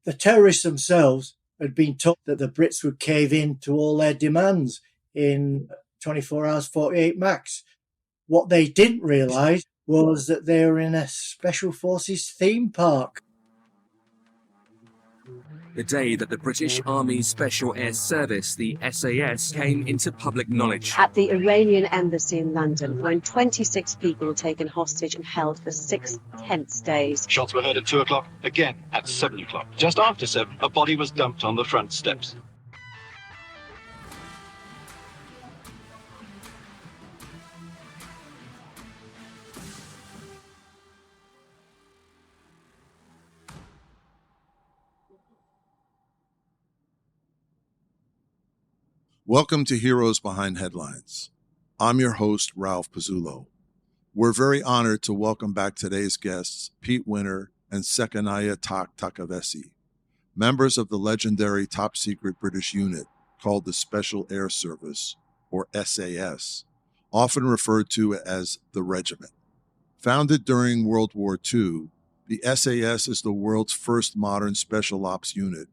the terrorists themselves had been told that the Brits would cave in to all their demands in 24 hours, 48 max. What they didn't realise was that they were in a Special Forces theme park. The day that the British Army Special Air Service, the SAS, came into public knowledge. At the Iranian Embassy in London, when 26 people were taken hostage and held for 6 tense days. Shots were heard at 2 o'clock, again at 7 o'clock. Just after 7, a body was dumped on the front steps. Welcome to Heroes Behind Headlines. I'm your host, Ralph Pizzullo. We're very honored to welcome back today's guests, Pete Winter and Sekonaia Takevisi, members of the legendary top-secret British unit called the Special Air Service, or SAS, often referred to as the Regiment. Founded during World War II, the SAS is the world's first modern special ops unit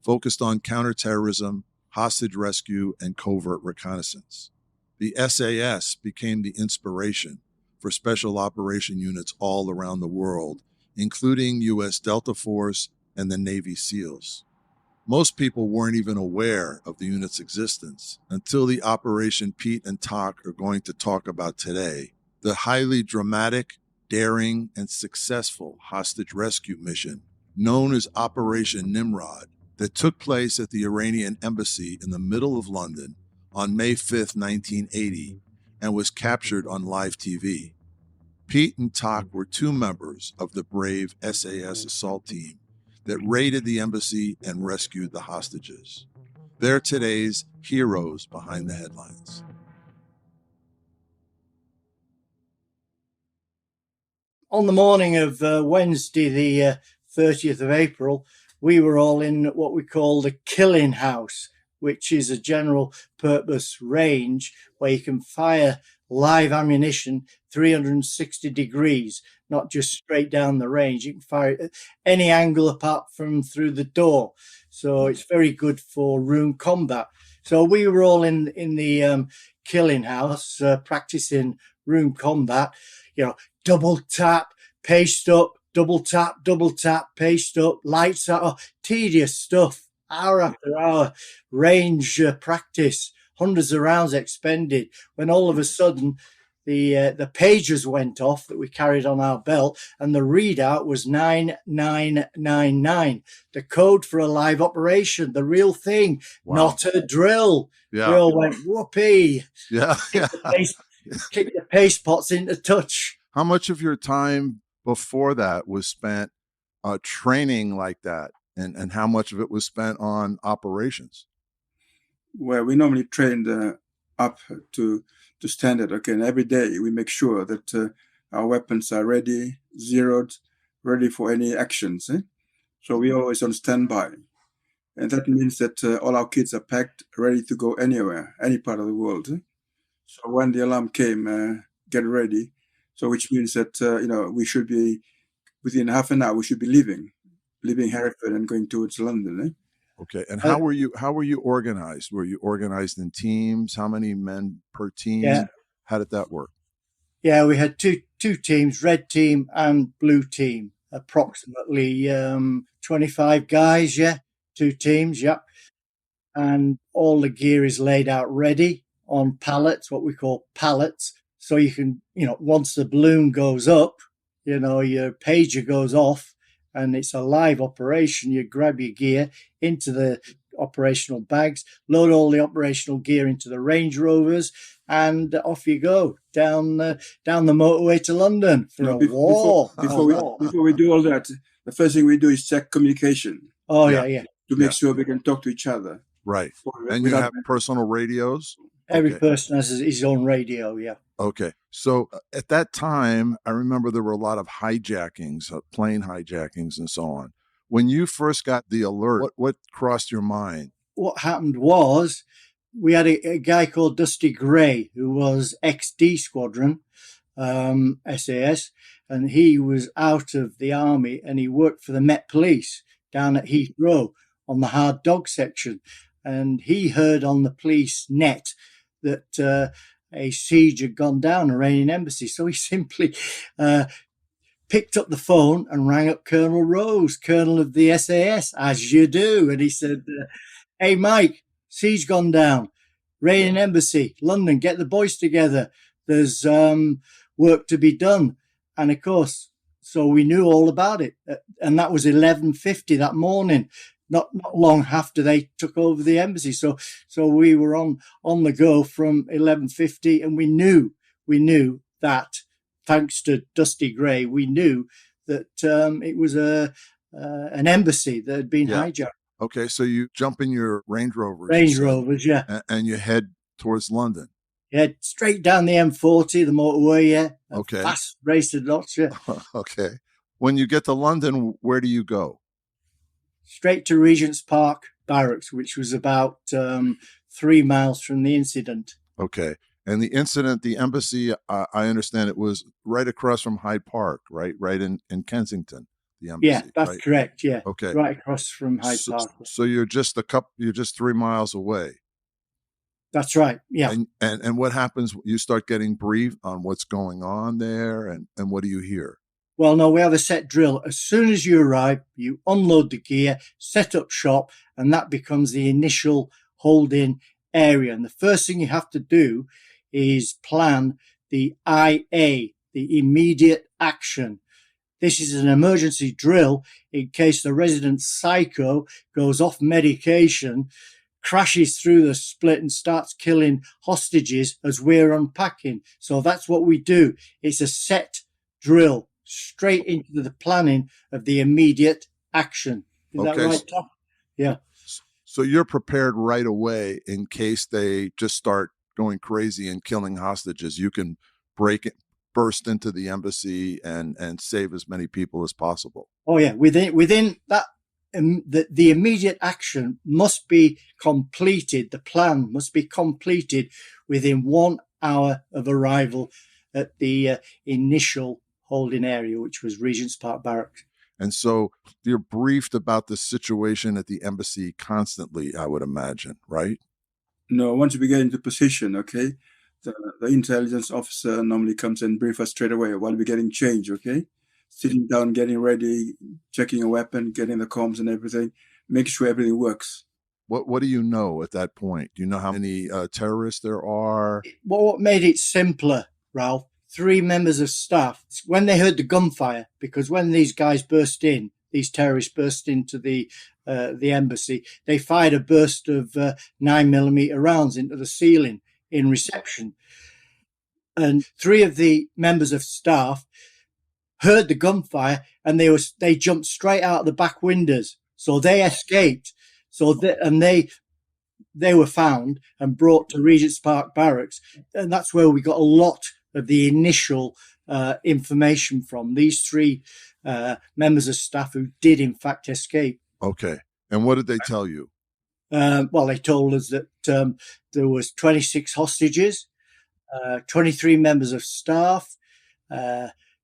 focused on counterterrorism, hostage rescue, and covert reconnaissance. The SAS became the inspiration for special operation units all around the world, including U.S. Delta Force and the Navy SEALs. Most people weren't even aware of the unit's existence until the operation Pete and Tak are going to talk about today, the highly dramatic, daring, and successful hostage rescue mission known as Operation Nimrod, that took place at the Iranian Embassy in the middle of London on May 5th, 1980, and was captured on live TV. Pete and Tak were two members of the brave SAS assault team that raided the embassy and rescued the hostages. They're today's heroes behind the headlines. On the morning of Wednesday, the 30th of April, we were all in what we call the killing house, which is a general purpose range where you can fire live ammunition 360 degrees, not just straight down the range. You can fire it at any angle apart from through the door. So it's very good for room combat. So we were all in the killing house, practicing room combat, double tap, paste up, double tap, paste up, lights out, tedious stuff, hour after hour, range practice, hundreds of rounds expended, when all of a sudden the pagers went off that we carried on our belt, and the readout was 9999, the code for a live operation, the real thing, wow. Not a drill. Yeah. We all went, whoopee. Yeah. Kick the paste pots into touch. How much of your time before that was spent training like that, and how much of it was spent on operations? Well, we normally trained up to standard. Okay, and every day we make sure that our weapons are ready, zeroed, ready for any actions. So we're always on standby. And that means that all our kids are packed, ready to go anywhere, any part of the world. So when the alarm came, get ready. So which means that, we should be, within half an hour, we should be leaving Hereford and going towards London. Okay. And how were you organized? Were you organized in teams? How many men per team? Yeah. How did that work? Yeah, we had two teams, red team and blue team, approximately 25 guys, yeah, two teams, yeah. And all the gear is laid out ready on pallets, what we call pallets. So you can, once the balloon goes up, your pager goes off and it's a live operation. You grab your gear into the operational bags, load all the operational gear into the Range Rovers, and off you go down the motorway to London for a war. Before we do all that, the first thing we do is check communication. Oh, yeah. To make sure we can talk to each other. Right. And you have personal radios? Every person has his own radio, yeah. Okay. So at that time, I remember there were a lot of hijackings, plane hijackings and so on. When you first got the alert, what crossed your mind? What happened was we had a guy called Dusty Gray, who was ex-D Squadron, SAS, and he was out of the army and he worked for the Met Police down at Heathrow on the hard dog section. And he heard on the police net that a siege had gone down, Iranian Embassy. So he simply picked up the phone and rang up Colonel Rose, Colonel of the SAS, as you do. And he said, hey, Mike, siege gone down. Iranian Embassy, London, get the boys together. There's work to be done. And of course, so we knew all about it. And that was 11:50 that morning, not long after they took over the embassy. So we were on the go from 11:50, and we knew that, thanks to Dusty Gray, we knew that it was an embassy that had been hijacked. Okay, so you jump in your Range Rovers. Range Rovers, yeah. And you head towards London. Yeah, straight down the M40, the motorway, yeah. Okay. Fast race to lots, yeah. Okay. When you get to London, where do you go? Straight to Regent's Park Barracks, which was about 3 miles from the incident. Okay. And the incident, the embassy, I understand it was right across from Hyde Park, right? Right in Kensington, the embassy. Yeah, that's right? correct, yeah. Okay. Right across from Hyde Park. So you're just 3 miles away. That's right, yeah. And what happens? You start getting briefed on what's going on there, and what do you hear? Well, no, we have a set drill. As soon as you arrive, you unload the gear, set up shop, and that becomes the initial holding area. And the first thing you have to do is plan the IA, the immediate action. This is an emergency drill in case the resident psycho goes off medication, crashes through the split and starts killing hostages as we're unpacking. So that's what we do. It's a set drill straight into the planning of the immediate action. Is that right, Tom? Yeah. So you're prepared right away in case they just start going crazy and killing hostages. You can burst into the embassy and save as many people as possible. Oh yeah, within that, the immediate action must be completed. The plan must be completed within 1 hour of arrival at the initial holding area, which was Regent's Park Barracks. And so you're briefed about the situation at the embassy constantly, I would imagine, right? No, once we get into position, okay, the intelligence officer normally comes and brief us straight away while we're getting changed, okay? Sitting down, getting ready, checking a weapon, getting the comms and everything, make sure everything works. What do you know at that point? Do you know how many terrorists there are? Well, what made it simpler, Ralph? 3 members of staff, when they heard the gunfire, because when these guys burst in, these terrorists burst into the embassy, they fired a burst of 9mm rounds into the ceiling in reception. And 3 of the members of staff heard the gunfire, and they jumped straight out the back windows. So they escaped. They were found and brought to Regent's Park Barracks. And that's where we got a lot of the initial information from these 3 members of staff who did in fact escape. Okay. And what did they tell you? Well, they told us that there was 26 hostages, 23 members of staff,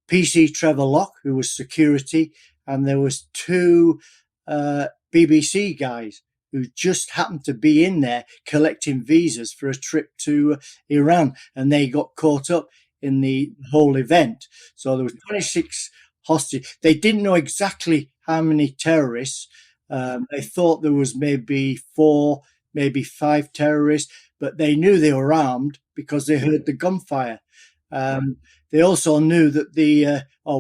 PC Trevor Locke, who was security, and there was 2 BBC guys who just happened to be in there collecting visas for a trip to Iran, and they got caught up in the whole event. So there was 26 hostages. They didn't know exactly how many terrorists. They thought there was maybe 4, maybe 5 terrorists, but they knew they were armed because they heard the gunfire. They also knew that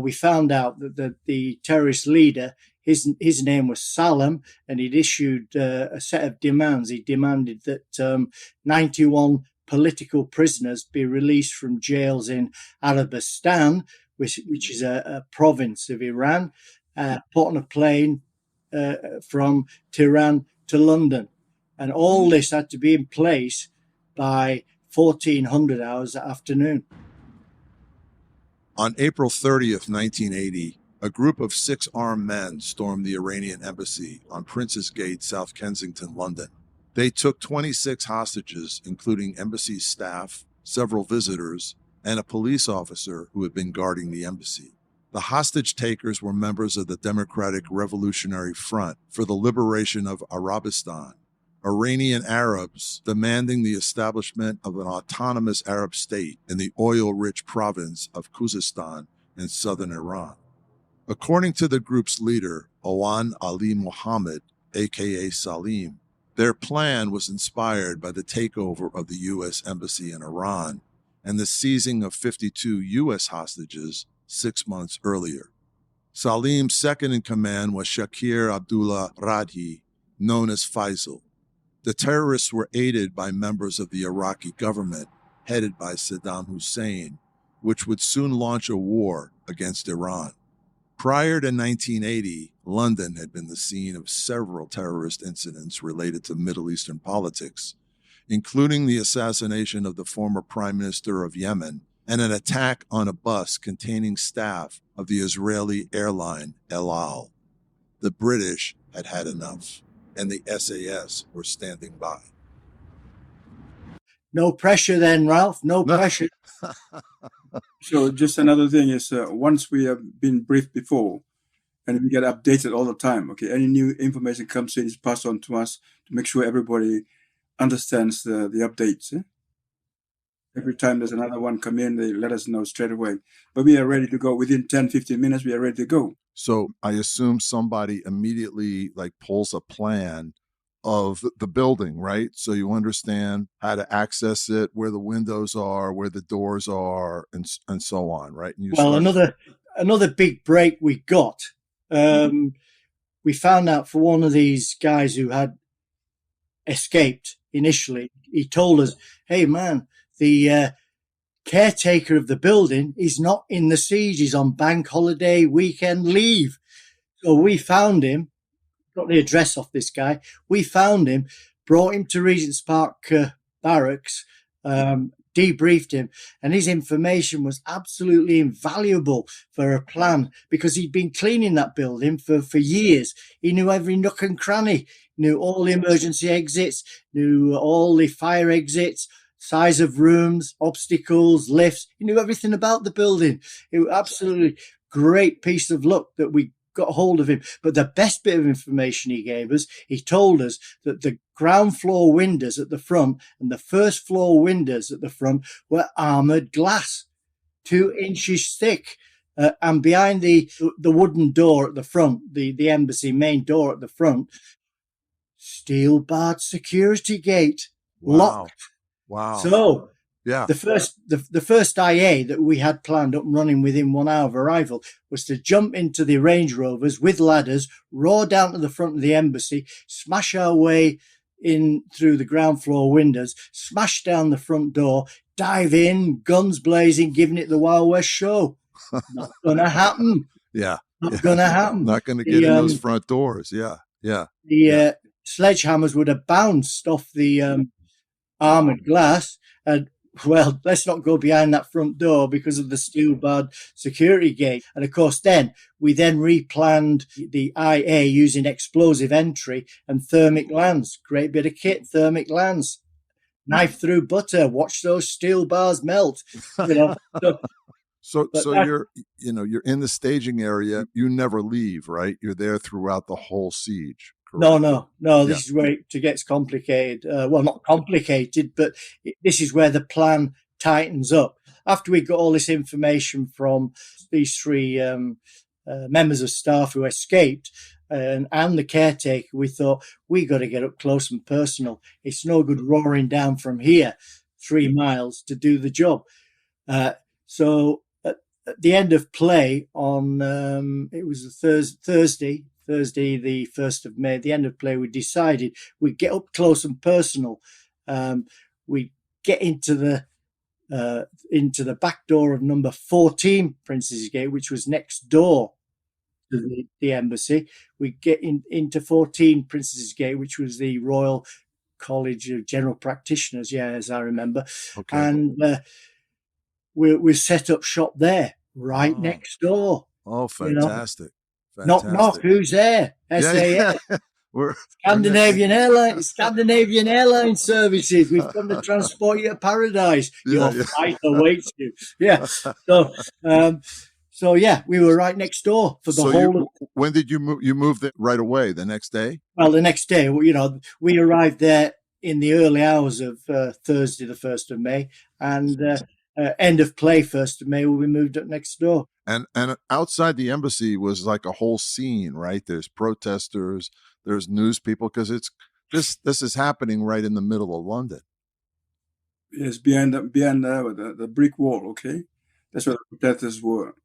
we found out that the terrorist leader, his name was Salam, and he'd issued a set of demands. He demanded that 91 political prisoners be released from jails in Arabistan, which is a province of Iran, put on a plane from Tehran to London. And all this had to be in place by 1400 hours that afternoon. On April 30th, 1980, a group of 6 armed men stormed the Iranian Embassy on Prince's Gate, South Kensington, London. They took 26 hostages, including embassy staff, several visitors, and a police officer who had been guarding the embassy. The hostage takers were members of the Democratic Revolutionary Front for the Liberation of Arabistan, Iranian Arabs demanding the establishment of an autonomous Arab state in the oil-rich province of Khuzestan in southern Iran. According to the group's leader, Awan Ali Mohammed, aka Salim, their plan was inspired by the takeover of the U.S. Embassy in Iran and the seizing of 52 U.S. hostages 6 months earlier. Salim's second in command was Shakir Abdullah Radhi, known as Faisal. The terrorists were aided by members of the Iraqi government, headed by Saddam Hussein, which would soon launch a war against Iran. Prior to 1980, London had been the scene of several terrorist incidents related to Middle Eastern politics, including the assassination of the former Prime Minister of Yemen and an attack on a bus containing staff of the Israeli airline El Al. The British had had enough, and the SAS were standing by. No pressure then, Ralph. No pressure. So just another thing is, once we have been briefed before, and we get updated all the time, okay, any new information comes in is passed on to us to make sure everybody understands the updates. Every time there's another one come in, they let us know straight away. But we are ready to go. Within 10, 15 minutes, we are ready to go. So I assume somebody immediately pulls a plan of the building, right? So you understand how to access it, where the windows are, where the doors are, and so on, right? And another big break we got. We found out for one of these guys who had escaped initially. He told us, "Hey, man, the caretaker of the building is not in the siege. He's on bank holiday weekend leave." So we found him. Got the address off this guy. We found him, brought him to Regent's Park barracks, debriefed him, and his information was absolutely invaluable for a plan because he'd been cleaning that building for years. He knew every nook and cranny, knew all the emergency exits, knew all the fire exits, size of rooms, obstacles, lifts. He knew everything about the building. It was absolutely great piece of luck that we got hold of him. But the best bit of information he gave us, he told us that the ground floor windows at the front and the first floor windows at the front were armored glass, 2 inches thick. And behind the wooden door at the front, the embassy main door at the front, steel barred security gate, locked. Wow. So yeah, the first IA that we had planned up and running within 1 hour of arrival was to jump into the Range Rovers with ladders, roar down to the front of the embassy, smash our way in through the ground floor windows, smash down the front door, dive in, guns blazing, giving it the Wild West show. Not gonna happen. Yeah. Not gonna happen. Not gonna get in those front doors. Yeah. The sledgehammers would have bounced off the armored glass. And well, let's not go behind that front door because of the steel barred security gate. And of course, we replanned the IA using explosive entry and thermic lance. Great bit of kit, thermic lance. Knife through butter. Watch those steel bars melt. So you're in the staging area. You never leave, right? You're there throughout the whole siege. Correct? No. This is where it gets complicated. Well, not complicated, but this is where the plan tightens up. After we got all this information from these 3 members of staff who escaped and the caretaker, we thought, we got to get up close and personal. It's no good roaring down from here 3 miles to do the job. So at the end of play on, it was a Thursday, the 1st of May, at the end of play, we decided we'd get up close and personal. We'd get into the back door of number 14 Princess's Gate, which was next door to the embassy. We'd get into 14 Princess's Gate, which was the Royal College of General Practitioners, as I remember. Okay. And we set up shop there, next door. Oh, fantastic. Knock, who's there? SAS. We're Scandinavian Airline Services. We've come to transport you to paradise. Your flight awaits you. Yeah. So yeah, we were right next door for the whole. When did you move? You moved it right away. The next day. Well, the next day, we arrived there in the early hours of Thursday, the 1st of May, and end of play 1st of May, we moved up next door. And outside the embassy was like a whole scene, right? There's protesters, there's news people, because this is happening right in the middle of London. Yes, behind the brick wall. Okay, that's where the protesters were.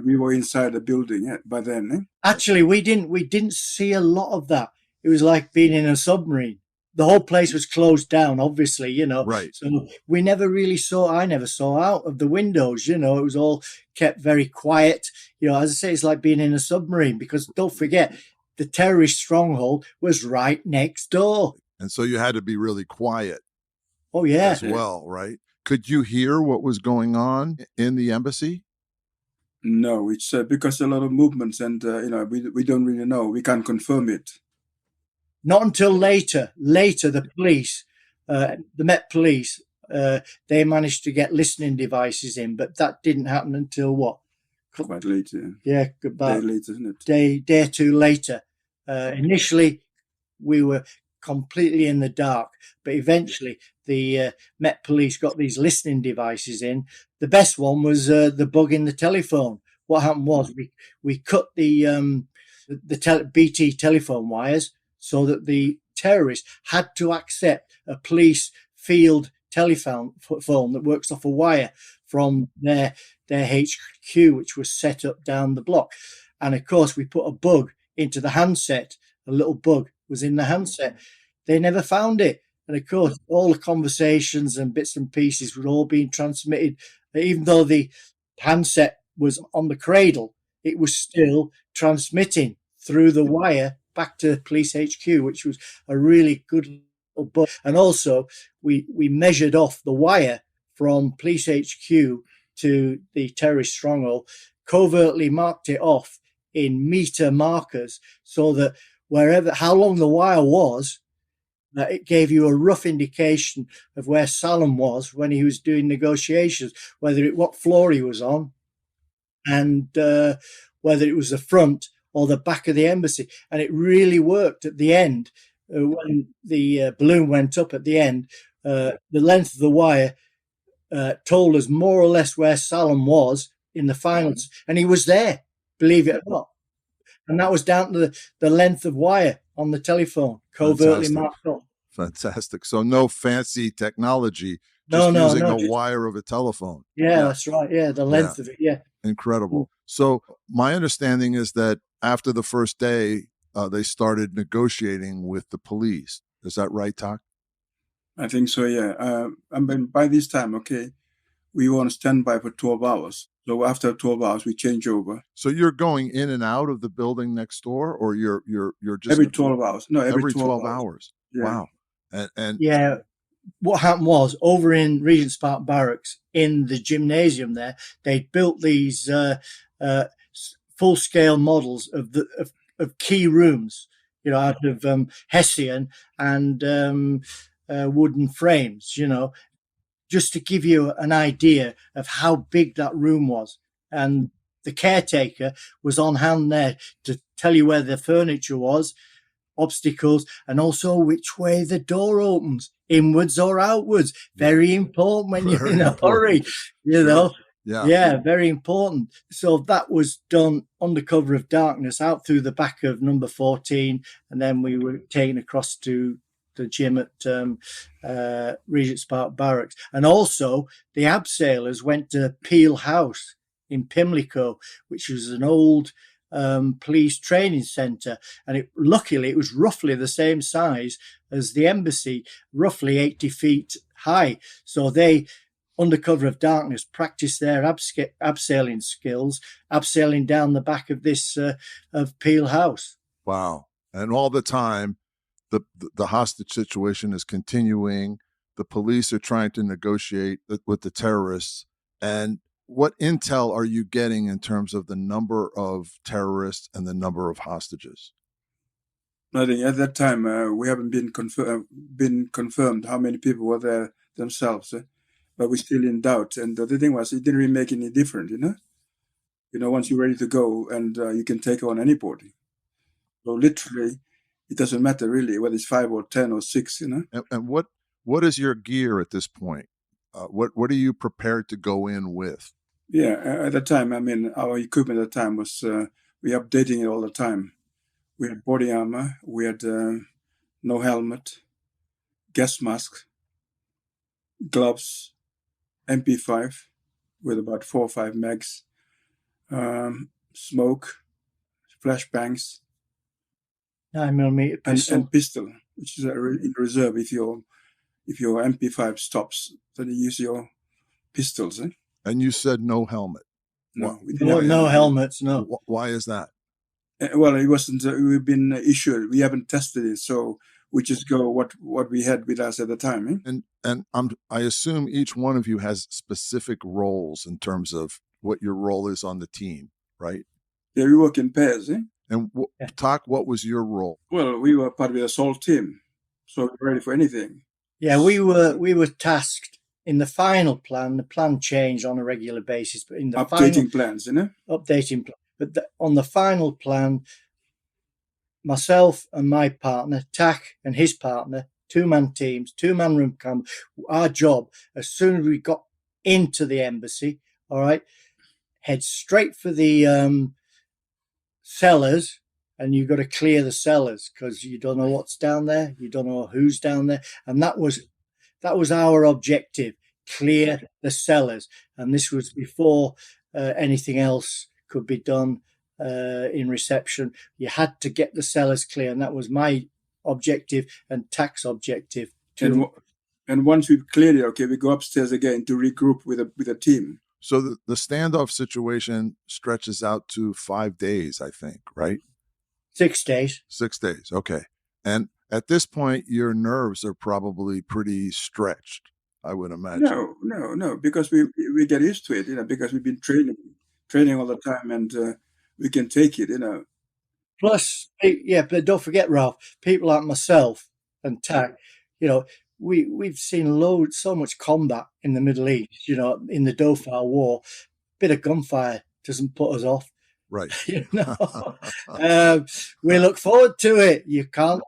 We were inside the building by then. Actually, we didn't see a lot of that. It was like being in a submarine. The whole place was closed down, obviously, Right. So I never saw out of the windows, it was all kept very quiet. As I say, it's like being in a submarine, because don't forget, the terrorist stronghold was right next door. And so you had to be really quiet. Oh, yeah. As well, right? Could you hear what was going on in the embassy? No, it's because a lot of movements, and we don't really know. We can't confirm it. Not until later. The police, the Met Police, they managed to get listening devices in, but that didn't happen until what? Quite later. Yeah, about day later, isn't it? Day or two later. Initially, we were completely in the dark, but eventually the Met Police got these listening devices in. The best one was the bug in the telephone. What happened was we cut the BT telephone wires, so that the terrorists had to accept a police field telephone that works off a wire from their HQ, which was set up down the block. And of course, we put a bug into the handset. A little bug was in the handset. They never found it. And of course, all the conversations and bits and pieces were all being transmitted. Even though the handset was on the cradle, it was still transmitting through the wire back to police HQ, which was a really good little bug. And also, we measured off the wire from police HQ to the terrorist stronghold, covertly marked it off in meter markers, so that how long the wire was, it gave you a rough indication of where Salem was when he was doing negotiations, what floor he was on, and whether it was the front or the back of the embassy. And it really worked at the end. When the balloon went up at the end, the length of the wire told us more or less where Salem was in the finals. And he was there, believe it or not. And that was down to the length of wire on the telephone, covertly marked up. Fantastic. So no fancy technology, just using a wire of a telephone. Yeah, that's right. Yeah, the length of it. Yeah. Incredible. So my understanding is that after the first day, they started negotiating with the police. Is that right, Tak? I think so, yeah. By this time, we were on standby for 12 hours. So after 12 hours, we change over. So you're going in and out of the building next door, or you're just every 12 hours? No, every 12 hours. Yeah. Wow. And yeah, what happened was, over in Regent's Park Barracks, in the gymnasium there, they built these full-scale models of key rooms, out of Hessian and wooden frames, just to give you an idea of how big that room was. And the caretaker was on hand there to tell you where the furniture was, obstacles, and also which way the door opens, inwards or outwards. Very important when you're in a hurry, Yeah, very important. So that was done under cover of darkness out through the back of number 14. And then we were taken across to the gym at Regent's Park Barracks. And also the abseilers went to Peel House in Pimlico, which was an old police training centre, and luckily it was roughly the same size as the embassy, roughly 80 feet high. So they, under cover of darkness, practiced their abseiling skills, abseiling down the back of this of Peel House. Wow! And all the time, the hostage situation is continuing. The police are trying to negotiate with the terrorists. And what intel are you getting in terms of the number of terrorists and the number of hostages? Nothing. At that time, we haven't been confirmed how many people were there themselves, but we're still in doubt. And the thing was, it didn't really make any difference, once you're ready to go, and you can take on anybody. So literally, it doesn't matter really whether it's 5 or 10 or 6, And what is your gear at this point? What are you prepared to go in with? Yeah, at the time, our equipment at the time was, we're updating it all the time. We had body armor, we had no helmet, gas mask, gloves, MP5 with about 4 or 5 mags, smoke, flashbangs, 9mm pistol. and pistol, which is in reserve. If your MP5 stops, then you use your pistols. And you said no helmet. No, No helmets, no. Why is that? Well, it wasn't. We've been issued. We haven't tested it, so we just go what we had with us at the time. And I assume each one of you has specific roles in terms of what your role is on the team, right? Yeah, we work in pairs. And talk. What was your role? Well, we were part of the assault team, so we were ready for anything. Yeah, we were tasked in the final plan. The plan changed on a regular basis, but in the updating plans, updating plan. But on the final plan, myself and my partner, Tak, and his partner, 2-man teams, 2-man room camp. Our job, as soon as we got into the embassy, all right, head straight for the cellars, and you've got to clear the cellars because you don't know what's down there, you don't know who's down there, and that was our objective: clear the cellars. And this was before anything else could be done in reception. You had to get the cellars clear, and that was my objective and Tak's objective. And once we've cleared it, okay, we go upstairs again to regroup with a team. So the standoff situation stretches out to 5 days, I think, right? 6 days. 6 days, okay. And at this point, your nerves are probably pretty stretched, I would imagine. No, because we get used to it, because we've been training all the time, and we can take it, Plus, yeah, but don't forget, Ralph, people like myself and Tak, we've seen so much combat in the Middle East, in the Dhofar War. Bit of gunfire doesn't put us off. Right. We look forward to it. You can't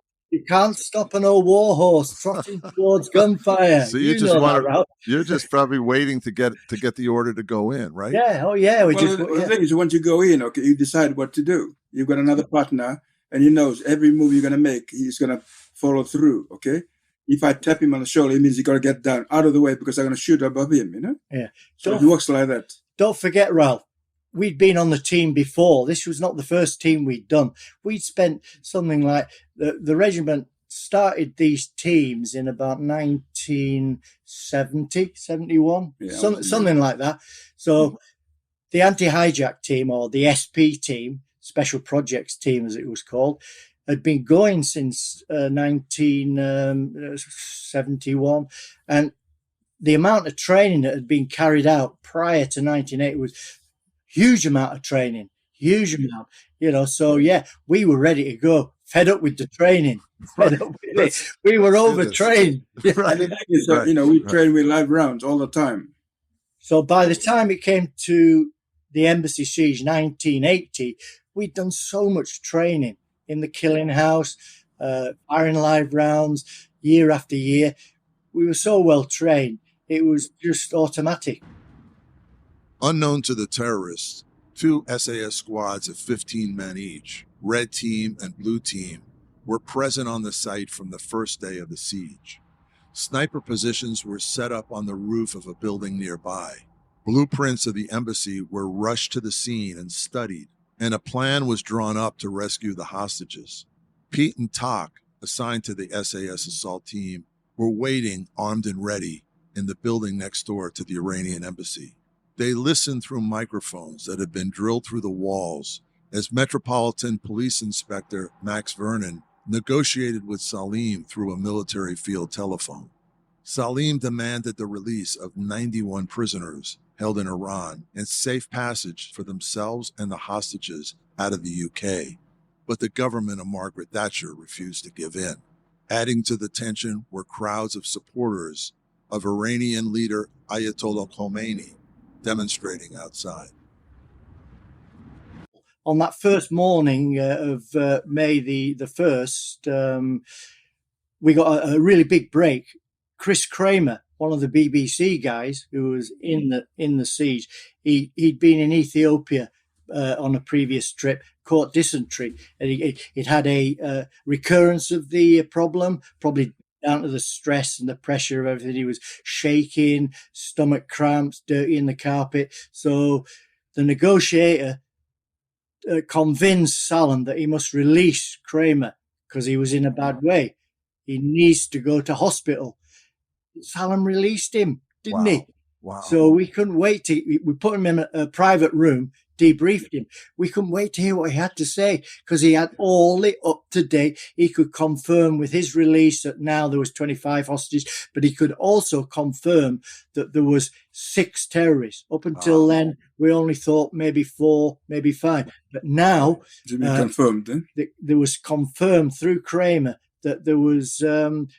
stop an old war horse trotting towards gunfire. So you're just probably waiting to get the order to go in, right? Yeah. Oh, yeah. The thing is, once you go in, okay, you decide what to do. You've got another partner, and he knows every move you're going to make, he's going to follow through. Okay. If I tap him on the shoulder, it means he got to get down out of the way because I'm going to shoot above him. Yeah. So it works like that. Don't forget, Ralph, we'd been on the team before. This was not the first team we'd done. We'd spent something like the regiment started these teams in about 1970, 71, something like that. So the anti-hijack team, or the SP team, Special Projects team as it was called, had been going since 1971. And the amount of training that had been carried out prior to 1980 was huge amount of training, huge amount, so yeah, we were ready to go, fed up with the training, fed up with it. We were overtrained. Right. We train with live rounds all the time. So by the time it came to the embassy siege, 1980, we'd done so much training in the killing house, firing live rounds, year after year. We were so well trained, it was just automatic. Unknown to the terrorists, 2 SAS squads of 15 men each, Red Team and Blue Team, were present on the site from the first day of the siege. Sniper positions were set up on the roof of a building nearby. Blueprints of the embassy were rushed to the scene and studied, and a plan was drawn up to rescue the hostages. Pete and Tak, assigned to the SAS assault team, were waiting, armed and ready, in the building next door to the Iranian Embassy. They listened through microphones that had been drilled through the walls as Metropolitan Police Inspector Max Vernon negotiated with Salim through a military field telephone. Salim demanded the release of 91 prisoners held in Iran and safe passage for themselves and the hostages out of the UK, but the government of Margaret Thatcher refused to give in. Adding to the tension were crowds of supporters of Iranian leader Ayatollah Khomeini demonstrating outside. on that first morning of May the 1st, we got a really big break. Chris Kramer, one of the BBC guys who was in the siege, he'd been in Ethiopia on a previous trip, caught dysentery, and he'd had a recurrence of the problem, probably down to the stress and the pressure of everything. He was shaking, stomach cramps, dirty in the carpet. So the negotiator convinced Salem that he must release Kramer because he was in a bad way. He needs to go to hospital. Salem released him, didn't he? Wow. So we couldn't wait we put him in a private room, debriefed him. We couldn't wait to hear what he had to say because he had all the up to date. He could confirm with his release that now there was 25 hostages, but he could also confirm that there was 6 terrorists. Up until then, we only thought maybe 4, maybe 5. But now confirmed, there was confirmed through Kramer that there was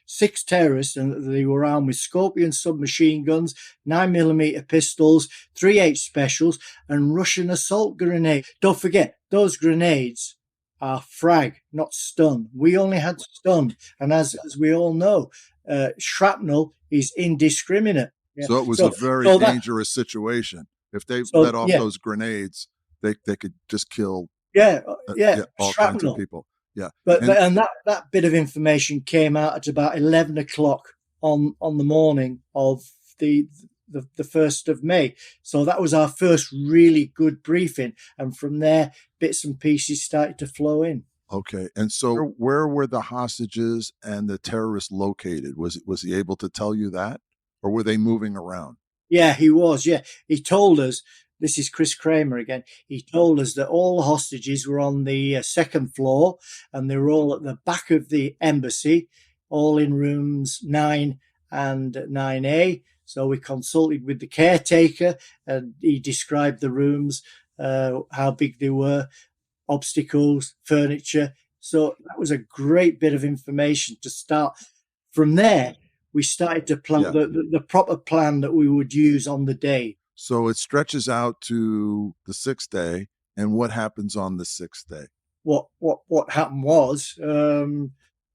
6 terrorists and that they were armed with Scorpion submachine guns, 9mm pistols, 3H specials, and Russian assault grenades. Don't forget, those grenades are frag, not stun. We only had stun. And as we all know, shrapnel is indiscriminate. Yeah. So it was a very dangerous situation. If they let off those grenades, they could just kill all kinds of people. Yeah, but that bit of information came out at about 11 o'clock on the morning of the 1st of May. So that was our first really good briefing, and from there, bits and pieces started to flow in. Okay, and so where were the hostages and the terrorists located? Was he able to tell you that, or were they moving around? Yeah, he was. Yeah, he told us. This is Chris Kramer again. He told us that all the hostages were on the 2nd floor and they were all at the back of the embassy, all in rooms 9 and 9A. So we consulted with the caretaker and he described the rooms, how big they were, obstacles, furniture. So that was a great bit of information to start. From there, we started to plan the proper plan that we would use on the day. So it stretches out to the 6th day, and what happens on the 6th day? What happened was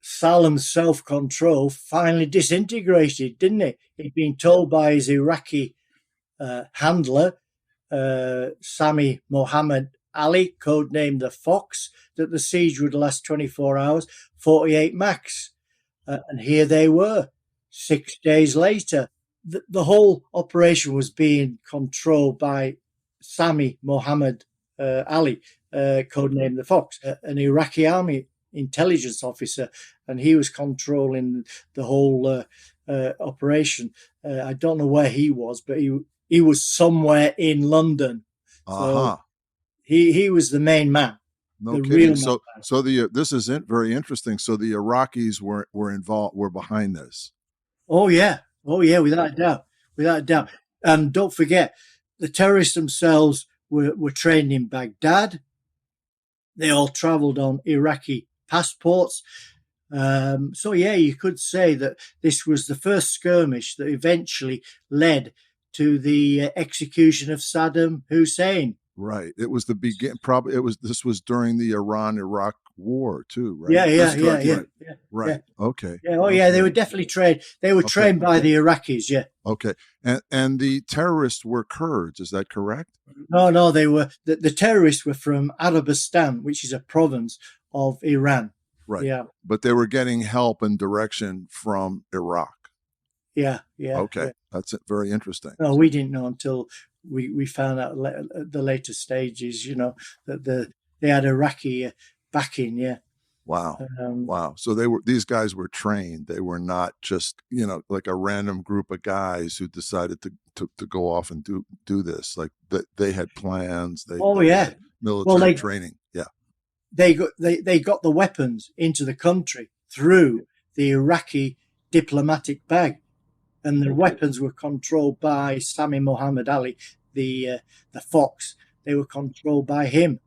Salem's self-control finally disintegrated, didn't it? He'd been told by his Iraqi handler, Sami Mohammed Ali, codenamed the Fox, that the siege would last 24 hours, 48 max. And here they were, 6 days later. The whole operation was being controlled by Sami Mohammed Ali, codenamed the Fox, an Iraqi army intelligence officer, and he was controlling the whole operation. I don't know where he was, but he was somewhere in London. So he was the main man. No kidding. So this is very interesting. So the Iraqis were involved, were behind this. Oh yeah, without a doubt. And don't forget, the terrorists themselves were trained in Baghdad. They all travelled on Iraqi passports. So yeah, you could say that this was the first skirmish that eventually led to the execution of Saddam Hussein. Right. It was the begin. Probably this was during the Iran-Iraq war too, right? Yeah. Right. Yeah. Okay. Yeah. Oh, yeah. They were definitely trained. They were trained by the Iraqis. Yeah. Okay. And the terrorists were Kurds. Is that correct? No. They were the terrorists were from Arabistan, which is a province of Iran. Right. Yeah. But they were getting help and direction from Iraq. Yeah. Okay. Yeah. That's very interesting. No, we didn't know until we found out at the later stages, that they had Iraqi backing. Yeah. Wow. Wow. So these guys were trained. They were not just, like a random group of guys who decided to go off and do this. Like they had plans. They had military training. Yeah. They got the weapons into the country through the Iraqi diplomatic bag, and the weapons were controlled by Sami Mohammed Ali, the Fox. They were controlled by him.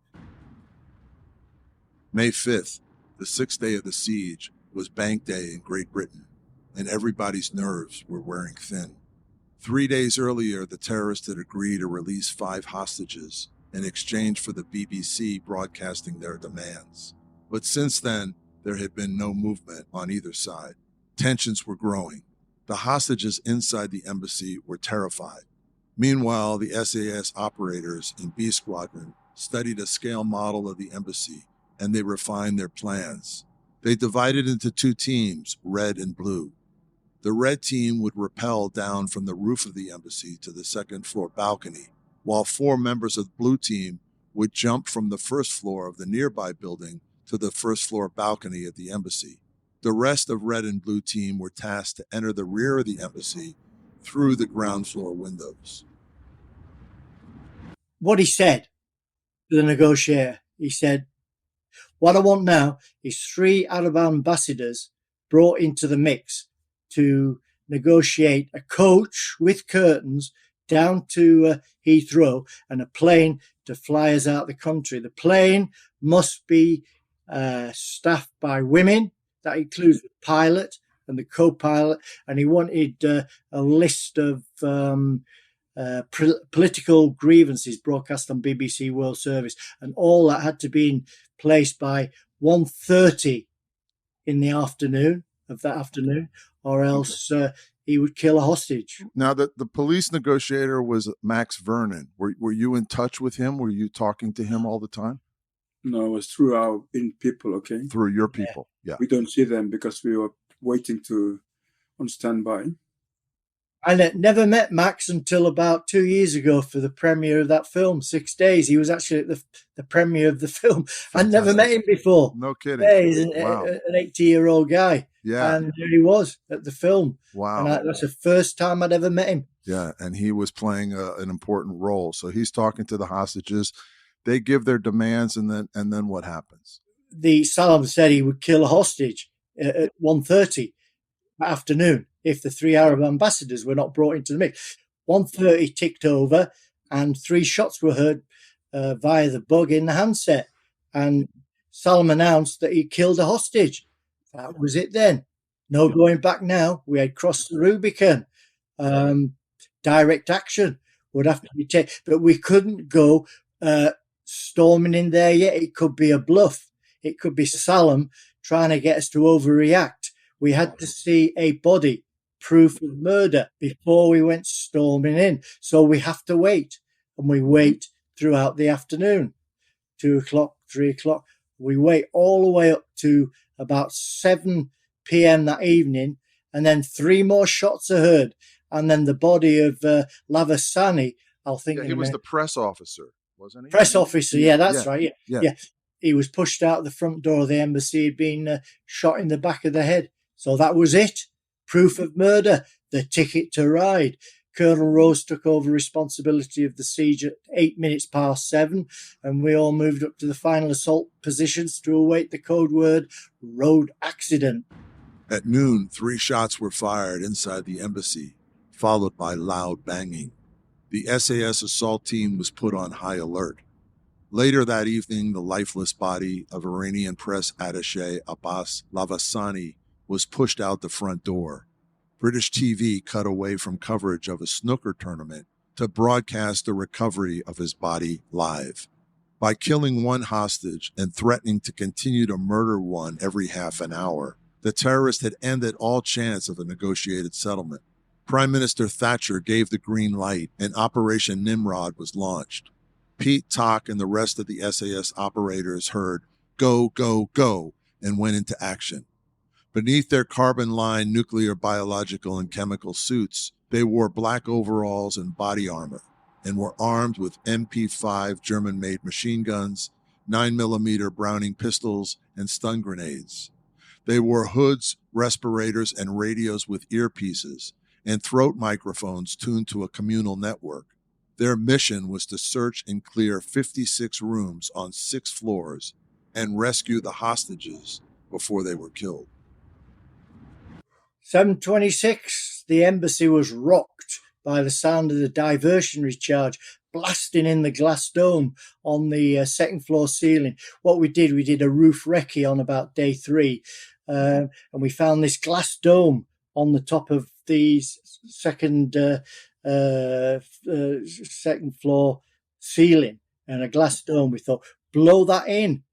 May 5th, the 6th day of the siege, was Bank Day in Great Britain, and everybody's nerves were wearing thin. 3 days earlier, the terrorists had agreed to release 5 hostages, in exchange for the BBC broadcasting their demands. But since then, there had been no movement on either side. Tensions were growing. The hostages inside the embassy were terrified. Meanwhile, the SAS operators in B Squadron studied a scale model of the embassy, and they refined their plans. They divided into two teams, red and blue. The red team would rappel down from the roof of the embassy to the second-floor balcony, while 4 members of the blue team would jump from the first floor of the nearby building to the first-floor balcony at the embassy. The rest of red and blue team were tasked to enter the rear of the embassy through the ground floor windows. What he said to the negotiator, he said, what I want now is 3 Arab ambassadors brought into the mix to negotiate a coach with curtains down to Heathrow and a plane to fly us out the country. The plane must be staffed by women. That includes the pilot and the co-pilot. And he wanted a list of political grievances broadcast on BBC World Service. And all that had to be in place by 1:30 in the afternoon of that afternoon, or else he would kill a hostage. Now, the police negotiator was Max Vernon. Were you in touch with him? Were you talking to him all the time? No, it was through our people, okay? Through your people, yeah. We don't see them because we were waiting on standby. I never met Max until about 2 years ago for the premiere of that film, 6 Days. He was actually at the premiere of the film. I'd never met him before. No kidding. Yeah, he's an Wow. 80-year-old guy. Yeah. And there he was at the film. Wow. And that's the first time I'd ever met him. Yeah, and he was playing an important role. So he's talking to the hostages. They give their demands, and then what happens? The Salam said he would kill a hostage at 1:30 afternoon if the 3 Arab ambassadors were not brought into the mix. 1:30 ticked over, and 3 shots were heard via the bug in the handset. And Salam announced that he killed a hostage. That was it then. No going back now. We had crossed the Rubicon. Direct action would have to be taken. But we couldn't go storming in there yet. It could be a bluff. It could be Salam trying to get us to overreact. We had to see a body, proof of murder, before we went storming in. So we have to wait. And we wait throughout the afternoon. 2 o'clock, 3 o'clock. We wait all the way up to about 7 p.m. that evening. And then 3 more shots are heard. And then the body of Lavasani, I'll think. Yeah, he was the press officer, wasn't he? Press officer, yeah, that's right. Yeah. He was pushed out the front door of the embassy. He'd been shot in the back of the head. So that was it. Proof of murder, the ticket to ride. Colonel Rose took over responsibility of the siege at 7:08, and we all moved up to the final assault positions to await the code word road accident. At noon, 3 shots were fired inside the embassy, followed by loud banging. The SAS assault team was put on high alert. Later that evening, the lifeless body of Iranian press attaché Abbas Lavasani was pushed out the front door. British TV cut away from coverage of a snooker tournament to broadcast the recovery of his body live. By killing 1 hostage and threatening to continue to murder one every half an hour, the terrorist had ended all chance of a negotiated settlement. Prime Minister Thatcher gave the green light, and Operation Nimrod was launched. Pete, Tak, and the rest of the SAS operators heard, "Go, go, go," and went into action. Beneath their carbon-lined nuclear, biological, and chemical suits, they wore black overalls and body armor, and were armed with MP5 German-made machine guns, 9mm Browning pistols, and stun grenades. They wore hoods, respirators, and radios with earpieces, and throat microphones tuned to a communal network. Their mission was to search and clear 56 rooms on 6 floors and rescue the hostages before they were killed. 7:26, the embassy was rocked by the sound of the diversionary charge blasting in the glass dome on the second floor ceiling. What we did a roof recce on about day 3, and we found this glass dome on the top of the second floor ceiling, and a glass dome. We thought, blow that in,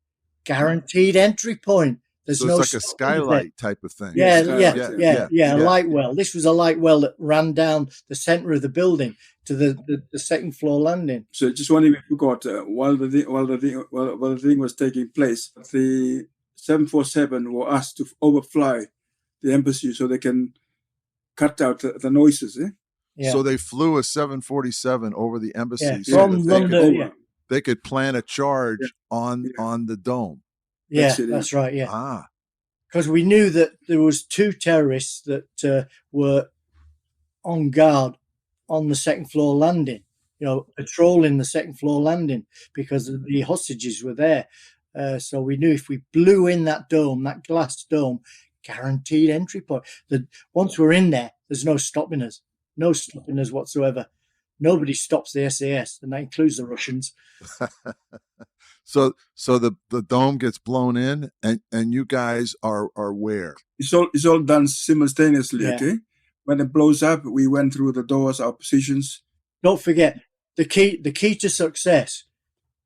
guaranteed entry point. There's So no it's like a stopping there. skylight type of thing. Yeah, Skylight, a light well. This was a light well that ran down the centre of the building to the second floor landing. So just one thing we forgot, while the thing was taking place, the 747 were asked to overfly the embassy so they can cut out the noises. Yeah. So they flew a 747 over the embassy Yeah, so from that London. they could plan a charge on the dome. Yeah, That's it, that's right. Yeah, Ah, because we knew that there was 2 terrorists that were on guard on the second floor landing. Patrolling the second floor landing because the hostages were there. So we knew if we blew in that dome, that glass dome, guaranteed entry point. Once we're in there, there's no stopping us. No stopping us whatsoever. Nobody stops the SAS, and that includes the Russians. so the dome gets blown in, and you guys are where? It's all done simultaneously. Yeah. Okay, when it blows up, we went through the doors, our positions. Don't forget the key to success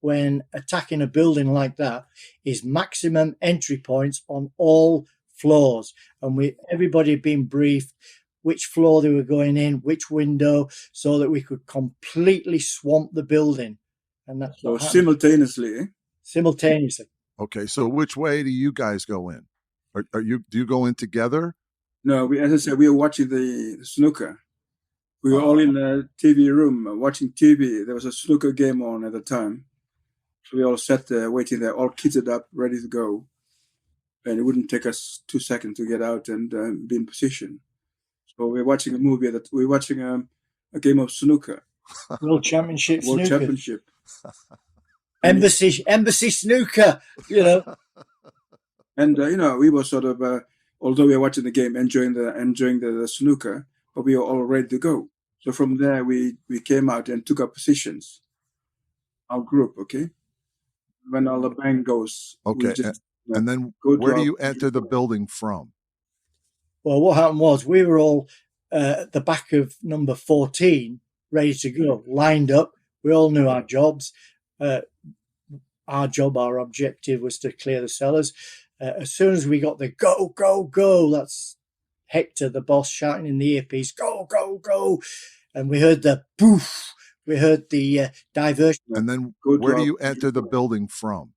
when attacking a building like that is maximum entry points on all floors, and everybody had been briefed which floor they were going in, which window, so that we could completely swamp the building. And that's So what happened. simultaneously. Simultaneously. Okay, so which way do you guys go in? Do you go in together? No, as I said, we were watching the snooker. We were all in a TV room watching TV. There was a snooker game on at the time. So we all sat there waiting there, all kitted up, ready to go. And it wouldn't take us 2 seconds to get out and be in position. So we're watching a movie we're watching a game of snooker. World Championship World snooker. Championship. Embassy snooker, And we were sort of, although we were watching the game, enjoying the snooker, but we were all ready to go. So from there, we came out and took our positions, our group. Okay, when all the bang goes, we Okay, just, and then go to where do our you enter the building from? Well, what happened was we were all at the back of number 14, ready to go, lined up. We all knew our jobs. Our objective was to clear the cellars. As soon as we got the go, go, go, that's Hector, the boss, shouting in the earpiece, go, go, go. And we heard the poof. We heard the diversion. And then Go to where do our- you enter the building from?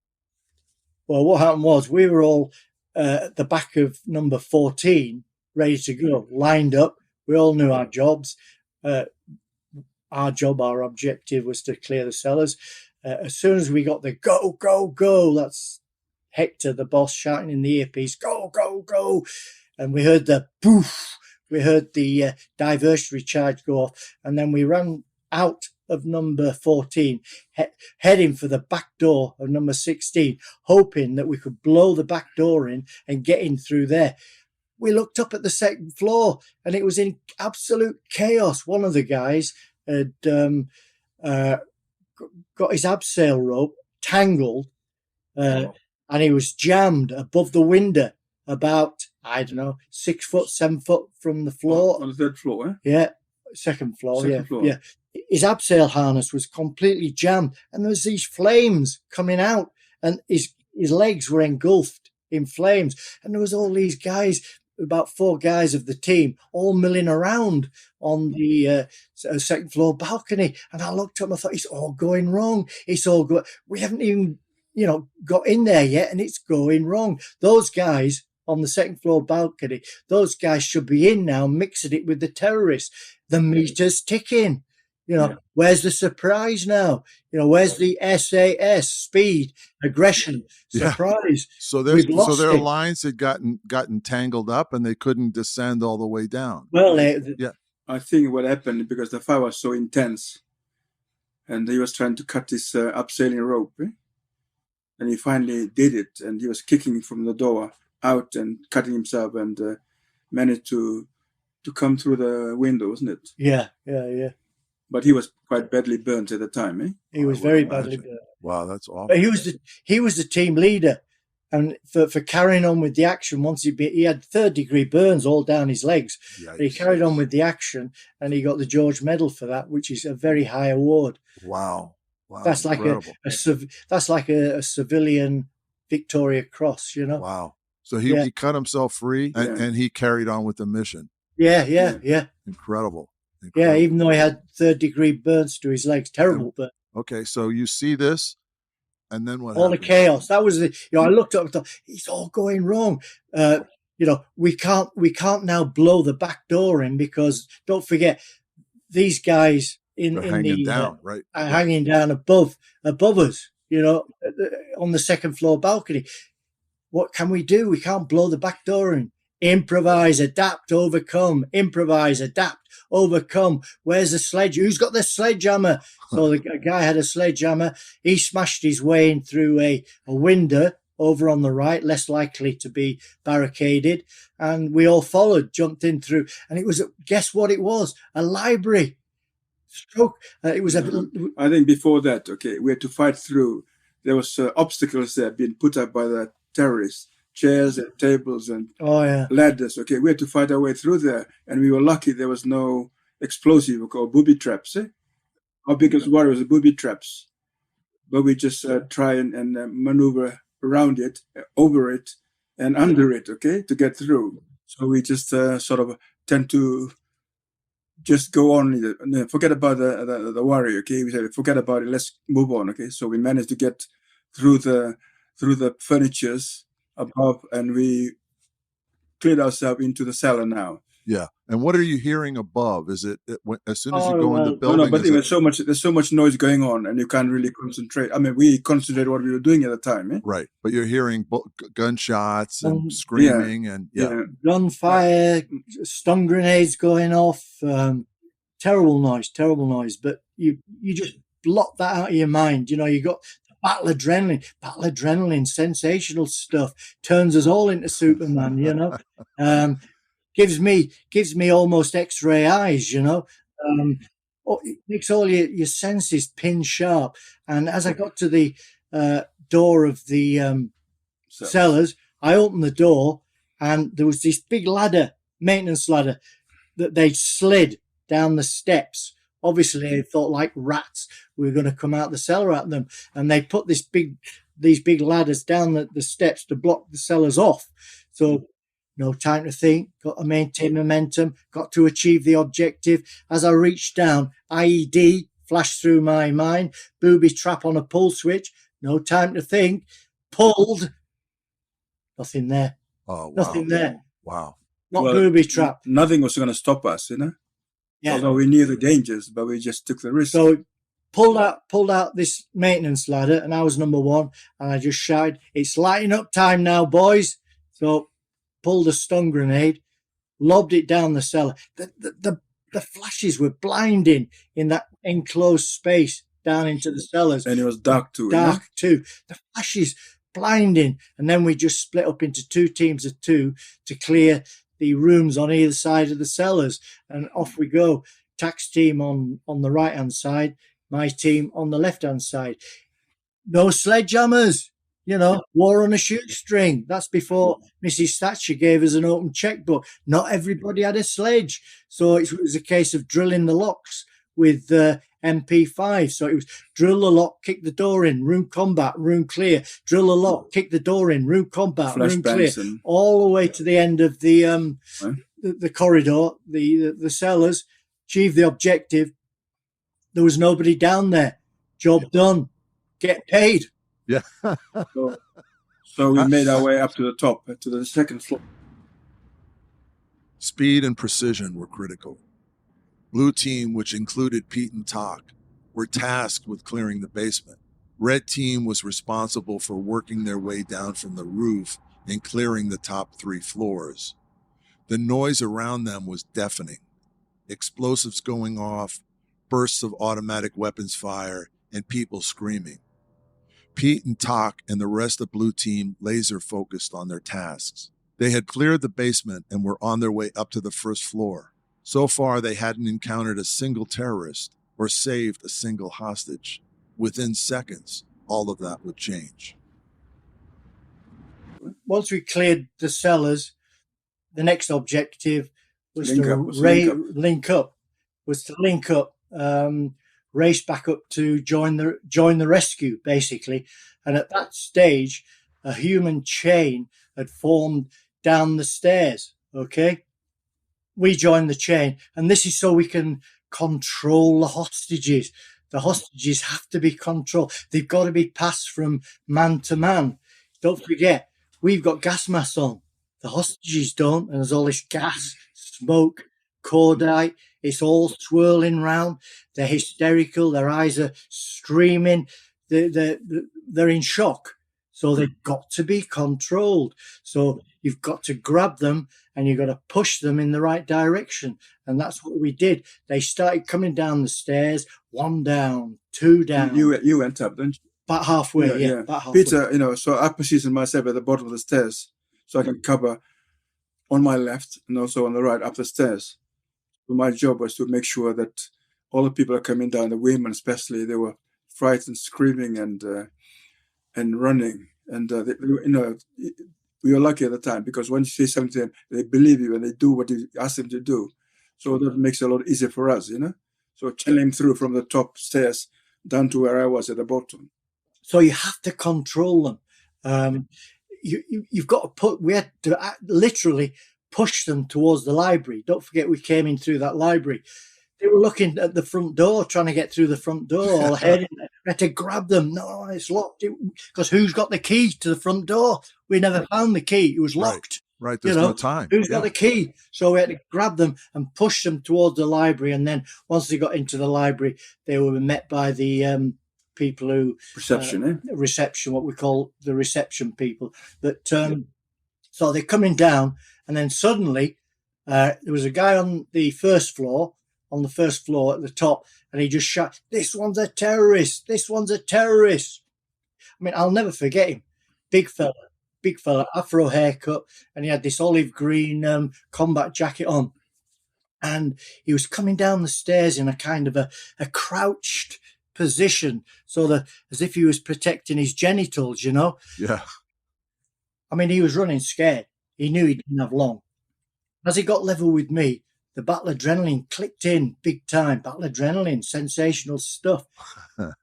Well, what happened was we were all at the back of number 14, ready to go, lined up. We all knew our jobs. Our objective was to clear the cellars. As soon as we got the go, go, go, that's Hector, the boss, shouting in the earpiece, go, go, go. And we heard the poof. We heard the diversionary charge go off. And then we ran out of number 14, heading for the back door of number 16, hoping that we could blow the back door in and get in through there. We looked up at the second floor and it was in absolute chaos. One of the guys had got his abseil rope tangled and he was jammed above the window about, 6 foot, 7 foot from the floor. on the third floor. Yeah, second floor. Second floor. Yeah. His abseil harness was completely jammed, and there was these flames coming out, and his legs were engulfed in flames, and there was all these guys, about 4 guys of the team, all milling around on the second floor balcony. And I looked up and I thought, it's all going wrong. It's all going. We haven't even, got in there yet, and it's going wrong. Those guys on the second floor balcony, those guys should be in now, mixing it with the terrorists. The meter's ticking. Where's the surprise now? Where's the SAS, speed, aggression, surprise? So We've their lost it. lines had gotten tangled up, and they couldn't descend all the way down. Well, I think what happened, because the fire was so intense, and he was trying to cut this abseiling rope, and he finally did it, and he was kicking from the door out and cutting himself, and managed to come through the window, wasn't it? yeah. But he was quite badly burnt at the time. He was I would very imagine. badly burnt. Wow, that's awful. But he was the team leader, and for carrying on with the action. Once he had 3rd-degree burns all down his legs. But he Yikes. carried on with the action, and he got the George Medal for that, which is a very high award. Wow. Wow, That's like incredible. that's like a civilian Victoria Cross, you know. Wow. So he, Yeah. he cut himself free and, Yeah. and he carried on with the mission. Yeah. Incredible. Yeah, even though he had third-degree burns to his legs, terrible burn. Okay, so you see this, and then what All the happens? chaos. That was I looked up and thought, it's all going wrong. We can't now blow the back door in, because don't forget, these guys They're hanging down, right? are hanging down above us, on the second floor balcony. What can we do? We can't blow the back door in. Improvise, adapt, overcome. Improvise, adapt, overcome. Where's the sledge? Who's got the sledgehammer? So the guy had a sledgehammer. He smashed his way in through a window over on the right, less likely to be barricaded. And we all followed, jumped in through. And it was, guess what it was? A library. It was I think before that, okay, we had to fight through. There was obstacles that had been put up by the terrorists, chairs and tables and ladders. Okay, we had to fight our way through there, and we were lucky there was no explosive or booby traps. Our biggest worry was the booby traps, but we just try and maneuver around it, over it, and under it. Okay, to get through. So we just sort of tend to just go on, forget about the worry. Okay, we said forget about it. Let's move on. Okay, so we managed to get through the furnitures above, and we cleared ourselves into the cellar now. Yeah. And what are you hearing above? Is it as soon as you go in the building? No, but there's so much noise going on, and you can't really concentrate. I mean, we concentrated what we were doing at the time. Right, but you're hearing gunshots and screaming and gunfire, stun grenades going off. Terrible noise. But you just block that out of your mind. You got battle adrenaline, sensational stuff, turns us all into Superman, gives me almost X-ray eyes, it makes all your senses pin sharp. And as I got to the door of the cellars, I opened the door, and there was this big maintenance ladder, that they'd slid down the steps. Obviously, they thought like rats we were going to come out the cellar at them, and they put these big ladders down the steps to block the cellars off. So no time to think, got to maintain momentum, got to achieve the objective. As I reached down, IED flashed through my mind, booby trap on a pull switch, no time to think, pulled, nothing there. Oh, wow. Nothing there. Wow. Not booby trap. Nothing was going to stop us, Yeah. Although we knew the dangers, but we just took the risk. So pulled out this maintenance ladder, and I was number one, and I just shouted, "It's lighting up time now, boys." So pulled a stun grenade, lobbed it down the cellar. The flashes were blinding in that enclosed space down into the cellars. And it was dark too. The flashes blinding. And then we just split up into two teams of two to clear the rooms on either side of the cellars, and off we go. Tax team on the right hand side, my team on the left hand side. No sledgehammers, war on a shoestring. That's before Mrs. Thatcher gave us an open checkbook. Not everybody had a sledge, so it was a case of drilling the locks with MP5. So it was drill the lock, kick the door in, room combat, room clear. Drill the lock, kick the door in, room combat, room clear. All the way to the end of the corridor, the cellars. Achieve the objective. There was nobody down there. Job done. Get paid. Yeah. So we made our way up to the top, to the second floor. Speed and precision were critical. Blue team, which included Pete and Tak, were tasked with clearing the basement. Red team was responsible for working their way down from the roof and clearing the top 3 floors. The noise around them was deafening. Explosives going off, bursts of automatic weapons fire, and people screaming. Pete and Tak and the rest of Blue team laser focused on their tasks. They had cleared the basement and were on their way up to the first floor. So far, they hadn't encountered a single terrorist or saved a single hostage. Within seconds, all of that would change. Once we cleared the cellars, the next objective was to link up. raced back up to join the rescue, basically. And at that stage, a human chain had formed down the stairs. Okay, we joined the chain, and this is so we can control the hostages. The hostages have to be controlled. They've got to be passed from man to man. Don't forget, we've got gas masks on. The hostages don't, and there's all this gas, smoke, cordite. It's all swirling round. They're hysterical. Their eyes are streaming. They're in shock. So they've got to be controlled. So you've got to grab them and you've got to push them in the right direction. And that's what we did. They started coming down the stairs, 1 down, 2 down. You went up, didn't you? About halfway, yeah. About halfway. Peter, so I positioned myself at the bottom of the stairs so I can cover on my left and also on the right up the stairs. So my job was to make sure that all the people are coming down, the women especially, they were frightened, screaming and running. And, we were lucky at the time because when you say something to them, they believe you and they do what you ask them to do. So that makes it a lot easier for us, So channeling through from the top stairs down to where I was at the bottom. So you have to control them. You've got to we had to literally push them towards the library. Don't forget we came in through that library. They were looking at the front door, trying to get through the front door, all heading. We had to grab them. No, it's locked. Because who's got the key to the front door? We never found the key. It was locked. Right. There's no time. Who's got the key? So we had to grab them and push them towards the library. And then once they got into the library, they were met by the people who reception, what we call the reception people. But so they're coming down, and then suddenly there was a guy on the first floor at the top, and he just shouted, "This one's a terrorist! This one's a terrorist!" I mean, I'll never forget him. Big fella, afro haircut, and he had this olive green combat jacket on, and he was coming down the stairs in a kind of a crouched position, sort of as if he was protecting his genitals, Yeah. I mean, he was running scared. He knew he didn't have long. As he got level with me, the battle adrenaline clicked in big time. Battle adrenaline, sensational stuff.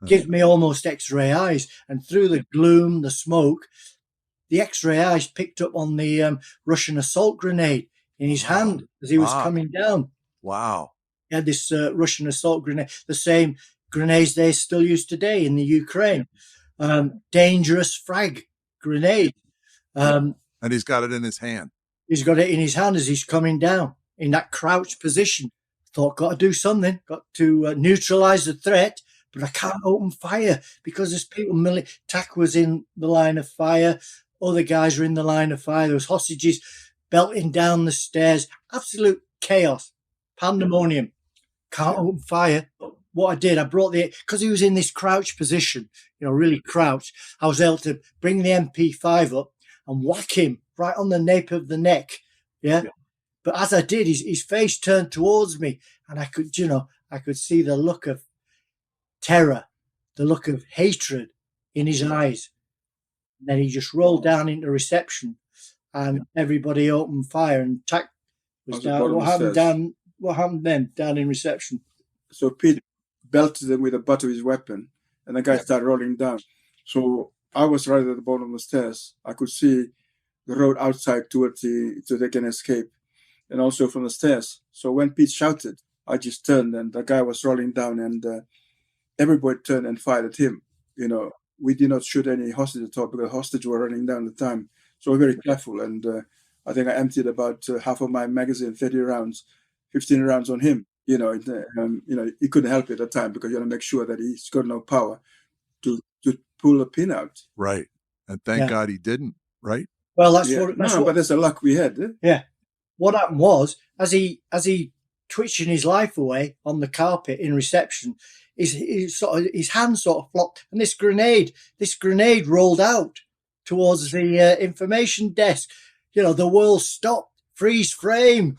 Gives me almost X-ray eyes. And through the gloom, the smoke, the X-ray eyes picked up on the Russian assault grenade in his hand as he was coming down. Wow. He had this Russian assault grenade, the same grenades they still use today in the Ukraine. Dangerous frag grenade. And he's got it in his hand. He's got it in his hand as he's coming down in that crouched position. Thought, got to do something, got to neutralize the threat, but I can't open fire because there's people. TAC was in the line of fire. Other guys were in the line of fire. There was hostages belting down the stairs. Absolute chaos, pandemonium. Can't open fire. What I did, I brought because he was in this crouched position, really crouched. I was able to bring the MP5 up and whack him right on the nape of the neck. Yeah. But as I did, his face turned towards me, and I could see the look of terror, the look of hatred in his eyes. And then he just rolled down into reception, and everybody opened fire, and TAC was down. What happened then down in reception? So Pete belted him with the butt of his weapon, and the guy started rolling down. So I was right at the bottom of the stairs. I could see the road outside so they can escape, and also from the stairs. So when Pete shouted, I just turned, and the guy was rolling down, and everybody turned and fired at him. We did not shoot any hostage at all because hostages were running down at the time. So we're very careful, and I think I emptied about half of my magazine, 30 rounds, 15 rounds on him. He couldn't help it at the time because you want to make sure that he's got no power to pull a pin out. Right. And thank God he didn't, right? Well, but that's the luck we had. Yeah. What happened was, as he twitching his life away on the carpet in reception, his hand sort of flopped, and this grenade rolled out towards the information desk. The world stopped, freeze frame.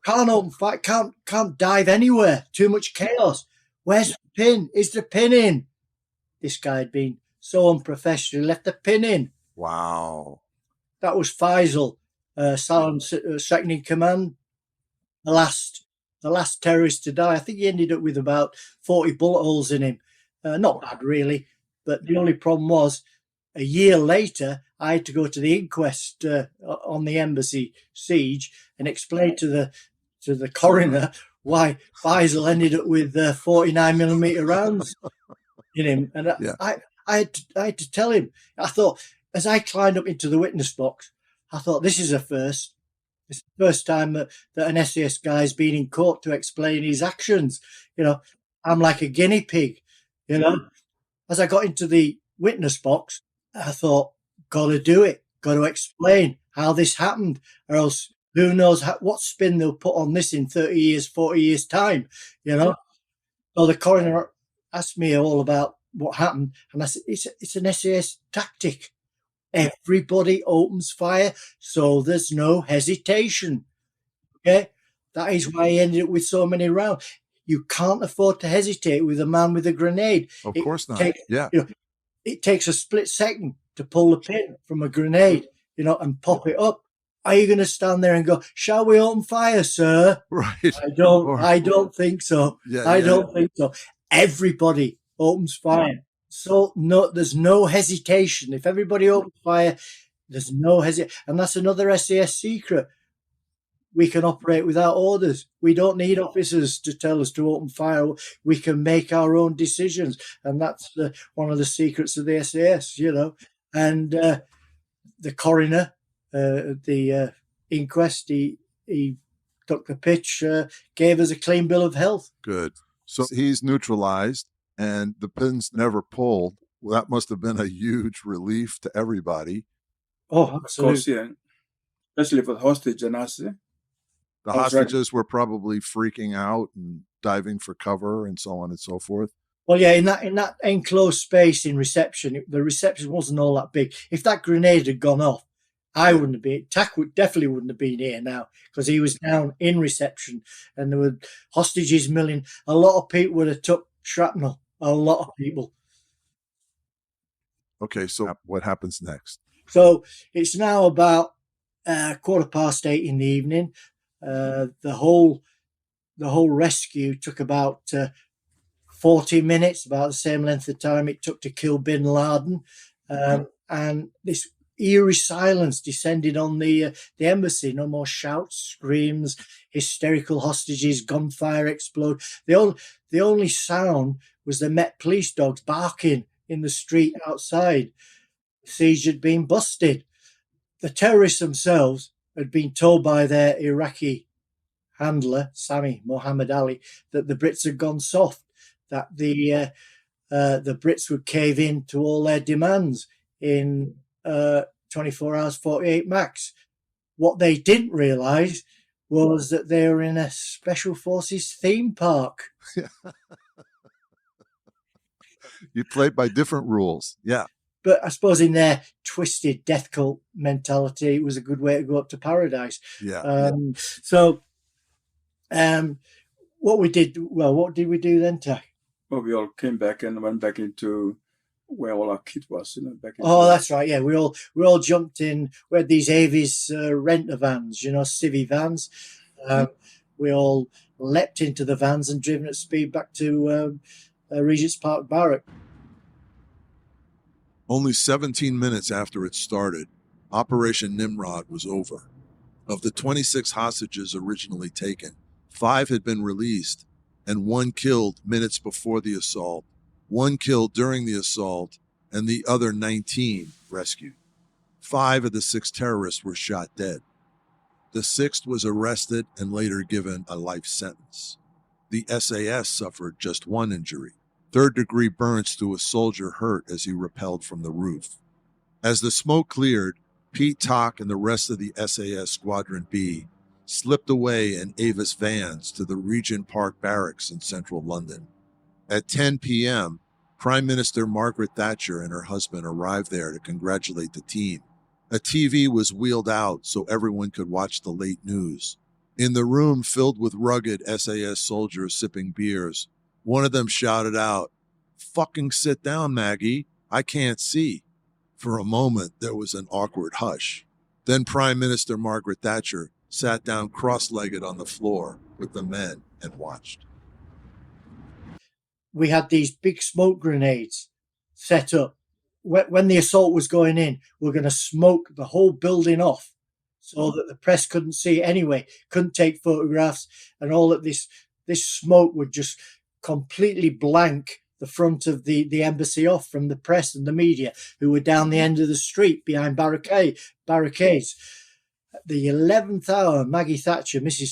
Can't open fire, can't dive anywhere. Too much chaos. Where's the pin? Is the pin in? This guy had been so unprofessional, left the pin in. Wow. That was Faisal, Salam's second in command. The last the last terrorist to die. I think he ended up with about 40 bullet holes in him. Not bad, really. But the only problem was, a year later, I had to go to the inquest on the embassy siege and explain to the coroner why Faisal ended up with 49mm rounds in him. And I had to tell him. I thought, as I climbed up into the witness box, I thought, this is a first. It's the first time that an SAS guy's been in court to explain his actions. I'm like a guinea pig. As I got into the witness box, I thought, got to do it, got to explain how this happened, or else who knows what spin they'll put on this in 30 years, 40 years' time, So the coroner asked me all about what happened, and I said, it's an SAS tactic. Everybody opens fire, so there's no hesitation. Okay? That is why he ended up with so many rounds. You can't afford to hesitate with a man with a grenade. Of course not. It takes a split second to pull the pin from a grenade, and pop it up. Are you going to stand there and go, shall we open fire, sir? Right. I don't think so. I don't think so. Everybody opens fire. So there's no hesitation. If everybody opens fire, there's no hesitation. And that's another SAS secret. We can operate without orders. We don't need officers to tell us to open fire. We can make our own decisions. And that's one of the secrets of the SAS, And the coroner, the inquest, he took the pitch, gave us a clean bill of health. Good. So he's neutralized and the pins never pulled. Well, that must have been a huge relief to everybody. Oh, absolutely. Of course, yeah. Especially for the hostage and us. Yeah? The hostages were probably freaking out and diving for cover and so on and so forth. Well, yeah, in that enclosed space in reception, the reception wasn't all that big. If that grenade had gone off, I wouldn't have been. Tack definitely wouldn't have been here now because he was down in reception and there were hostages milling. A lot of people would have took shrapnel. A lot of people. Okay, so what happens next? So it's now about 8:15 in the evening. The whole rescue took about 40 minutes, about the same length of time it took to kill bin Laden. And this eerie silence descended on the embassy. No more shouts, screams, hysterical hostages, gunfire explode. The only sound was the Met police dogs barking in the street outside. The siege had been busted. The terrorists themselves had been told by their Iraqi handler, Sami Mohammed Ali, that the Brits had gone soft, that the Brits would cave in to all their demands in 24 hours, 48 max. What they didn't realise was that they were in a Special Forces theme park. You played by different rules. Yeah. But I suppose in their twisted death cult mentality, it was a good way to go up to paradise. Yeah. So what did we do then, Tack? Well, we all came back and went back into where all our kit was, back into that's right. Yeah, we all jumped in. We had these Avis renter vans, civvy vans. We all leapt into the vans and driven at speed back to Regent's Park Barrack. Only 17 minutes after it started, Operation Nimrod was over. Of the 26 hostages originally taken, 5 had been released and 1 killed minutes before the assault, 1 killed during the assault, and the other 19 rescued. 5 of the 6 terrorists were shot dead. The 6th was arrested and later given a life sentence. The SAS suffered just 1 injury, third-degree burns to a soldier hurt as he rappelled from the roof. As the smoke cleared, Pete Tock and the rest of the SAS Squadron B slipped away in Avis vans to the Regent Park Barracks in central London. At 10 p.m., Prime Minister Margaret Thatcher and her husband arrived there to congratulate the team. A TV was wheeled out so everyone could watch the late news. In the room filled with rugged SAS soldiers sipping beers, one of them shouted out, "Fucking sit down, Maggie. I can't see." For a moment, there was an awkward hush. Then Prime Minister Margaret Thatcher sat down cross-legged on the floor with the men and watched. We had these big smoke grenades set up. When the assault was going in, we're going to smoke the whole building off so that the press couldn't see it anyway, couldn't take photographs, and all that this smoke would just completely blank the front of the embassy off from the press and the media, who were down the end of the street behind barricades. At the 11th hour, Mrs.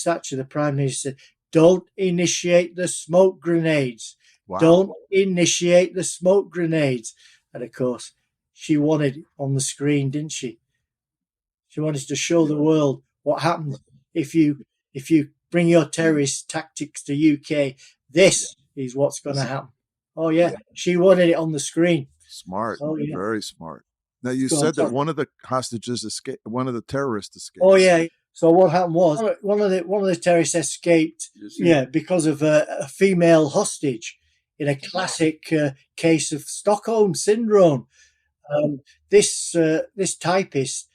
Thatcher, the Prime Minister, said, "Don't initiate the smoke grenades. Wow. Don't initiate the smoke grenades." And of course, she wanted it on the screen, didn't she? She wanted to show the world what happens if you bring your terrorist tactics to UK. This is what's going to happen. Oh yeah, she wanted it on the screen. Smart. Oh, yeah. Very smart. Now, you Go on, said that sorry. one of the hostages escaped, one of the terrorists escaped. Oh yeah. So what happened was one of the terrorists escaped. Yeah, because of a female hostage in a classic case of Stockholm syndrome. This typist,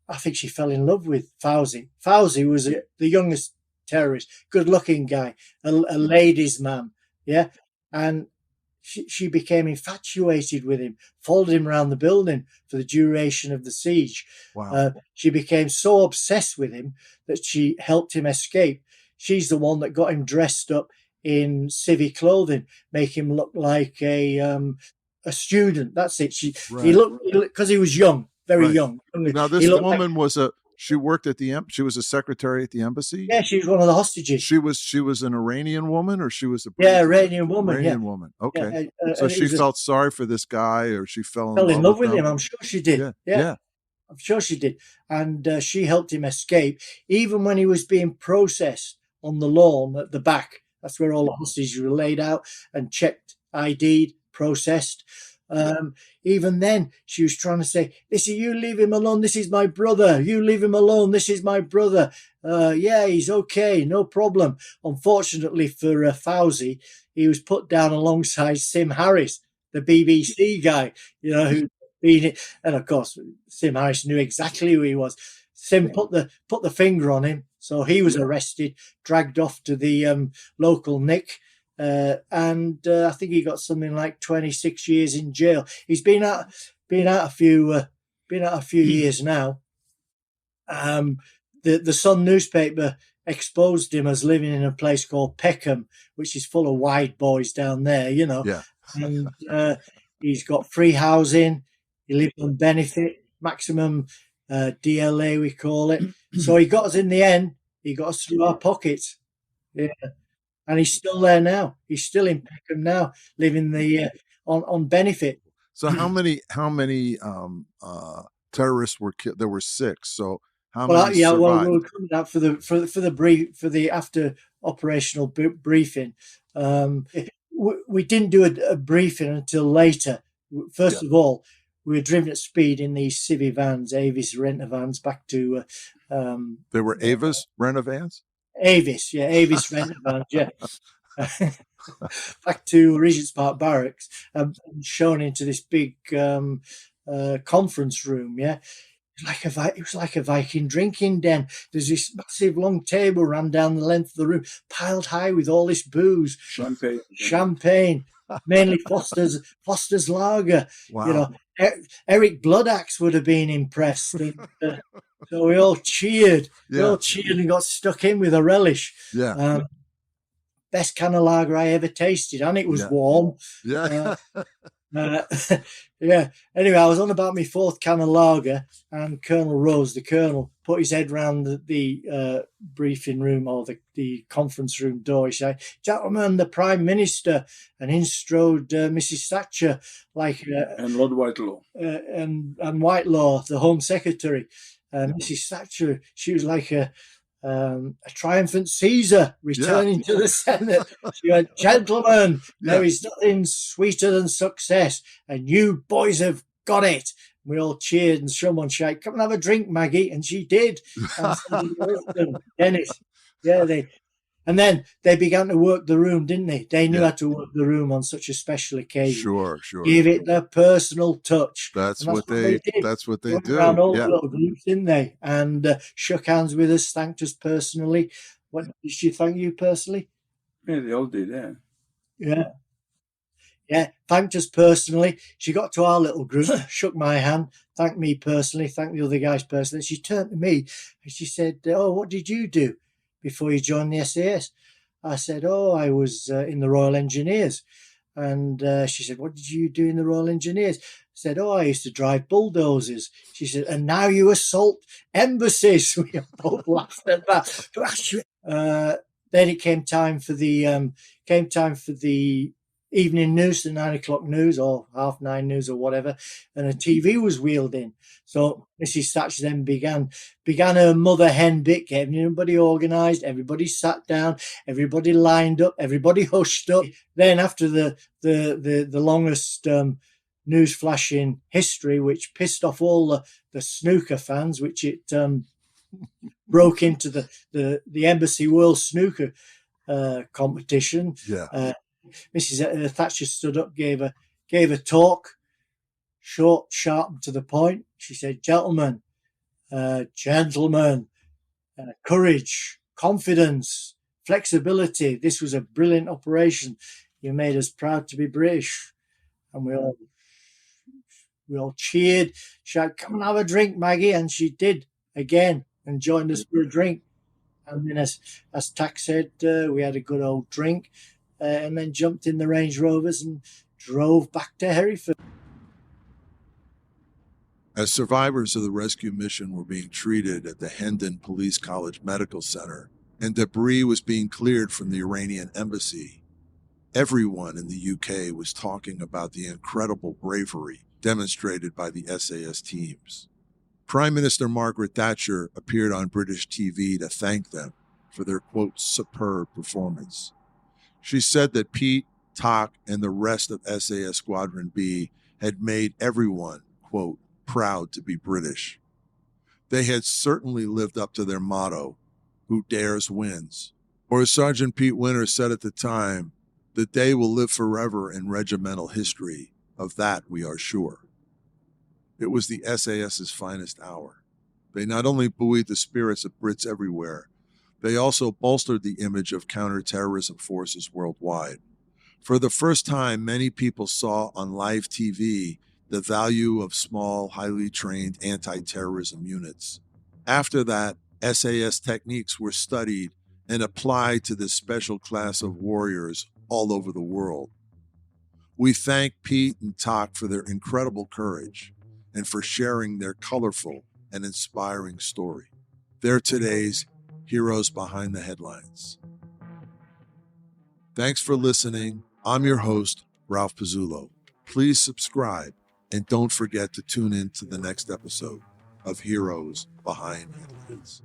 I think she fell in love with Fauzi. Fauzi was the youngest terrorist, good-looking guy, a ladies' man. Yeah, and she became infatuated with him, followed him around the building for the duration of the siege. Wow. She became so obsessed with him that she helped him escape. She's the one that got him dressed up in civvy clothing, make him look like a student. That's it. He looked, because he was young, very young. Now, this woman she worked at she was a secretary at the embassy. Yeah, she was one of the hostages. She was an Iranian woman, or she was a Iranian woman. Iranian woman. Okay, so and she felt sorry for this guy, or she fell in love with him. I'm sure she did. Yeah. I'm sure she did. And she helped him escape, even when he was being processed on the lawn at the back. That's where all the hostages were laid out and checked, ID'd, processed. Even then, she was trying to say, "Listen, you leave him alone. This is my brother. You leave him alone. This is my brother. Yeah, he's okay. No problem." Unfortunately for Fauzi, he was put down alongside Sim Harris, the BBC guy, who'd been it. And of course, Sim Harris knew exactly who he was. Sim put the finger on him. So he was arrested, dragged off to the local Nick. And I think he got something like 26 years in jail. He's been out a few years now. The Sun newspaper exposed him as living in a place called Peckham, which is full of wide boys down there, Yeah. And he's got free housing. He lives on benefit, maximum DLA, we call it. So he got us in the end. He got us through our pockets. Yeah. And he's still there now. He's still in Peckham now, living on benefit. So how many terrorists were killed? There were 6. So how many survived? We'll come to that for the after operational briefing. We didn't do a briefing until later. First of all, we were driven at speed in these civvy vans, Avis renter vans, back to. They were Avis renter vans? Avis renter vans, yeah. Back to Regent's Park Barracks, shown into this big conference room, yeah. It was like a Viking drinking den. There's this massive long table ran down the length of the room, piled high with all this booze. Champagne, mainly Foster's Lager. Wow. Eric Bloodaxe would have been impressed. So we all cheered. We all cheered and got stuck in with a relish. Yeah. Best can of lager I ever tasted, and it was warm. Yeah. Yeah. Anyway, I was on about my 4th can of lager, and Colonel Rose, the colonel, put his head round the briefing room or the conference room door. He said, "Gentlemen, the Prime Minister," and in strode Mrs. Thatcher, and Lord Whitelaw, and Whitelaw, the Home Secretary. Mrs. Thatcher, she was like a triumphant Caesar returning to the Senate. She went, "Gentlemen, there is nothing sweeter than success, and you boys have got it." We all cheered, and someone shouted, "Come and have a drink, Maggie," and she did. And Dennis, and then they began to work the room, didn't they? They knew how to work the room on such a special occasion. Sure. Give it the personal touch. That's what they did. That's what they do. Around all the little groups, didn't they? And shook hands with us, thanked us personally. What did she thank you personally? Yeah, they all did, yeah. Yeah. Yeah, thanked us personally. She got to our little group, shook my hand, thanked me personally, thanked the other guys personally. She turned to me and she said, "Oh, what did you do before you joined the SAS?" I said, "Oh, I was in the Royal Engineers." And she said, "What did you do in the Royal Engineers?" I said, "Oh, I used to drive bulldozers." She said, "And now you assault embassies." We both laughed at that. Then it came time for the evening news, the 9 o'clock news or 9:30 news or whatever, and a TV was wheeled in. So Mrs. Thatcher then began her mother hen bit, getting everybody organised, everybody sat down, everybody lined up, everybody hushed up. Then after the longest news flash in history, which pissed off all the snooker fans, which it broke into the Embassy World Snooker competition. Yeah. Mrs. Thatcher stood up, gave a talk, short, sharp, and to the point. She said, gentlemen, courage, confidence, flexibility. This was a brilliant operation. You made us proud to be British." And we all cheered, shouted, "Come and have a drink, Maggie." And she did again and joined us for a drink. And then, as Tak said, we had a good old drink. And then jumped in the Range Rovers and drove back to Hereford. As survivors of the rescue mission were being treated at the Hendon Police College Medical Center and debris was being cleared from the Iranian Embassy, everyone in the UK was talking about the incredible bravery demonstrated by the SAS teams. Prime Minister Margaret Thatcher appeared on British TV to thank them for their, quote, superb performance. She said that Pete, Tak, and the rest of SAS Squadron B had made everyone, quote, proud to be British. They had certainly lived up to their motto, "Who dares wins." Or as Sergeant Pete Winter said at the time, "The day will live forever in regimental history. Of that we are sure." It was the SAS's finest hour. They not only buoyed the spirits of Brits everywhere, they also bolstered the image of counterterrorism forces worldwide. For the first time, many people saw on live TV the value of small, highly trained anti-terrorism units. After that, SAS techniques were studied and applied to this special class of warriors all over the world. We thank Pete and Tak for their incredible courage and for sharing their colorful and inspiring story. They're today's heroes behind the headlines. Thanks for listening. I'm your host, Ralph Pizzullo. Please subscribe and don't forget to tune in to the next episode of Heroes Behind Headlines.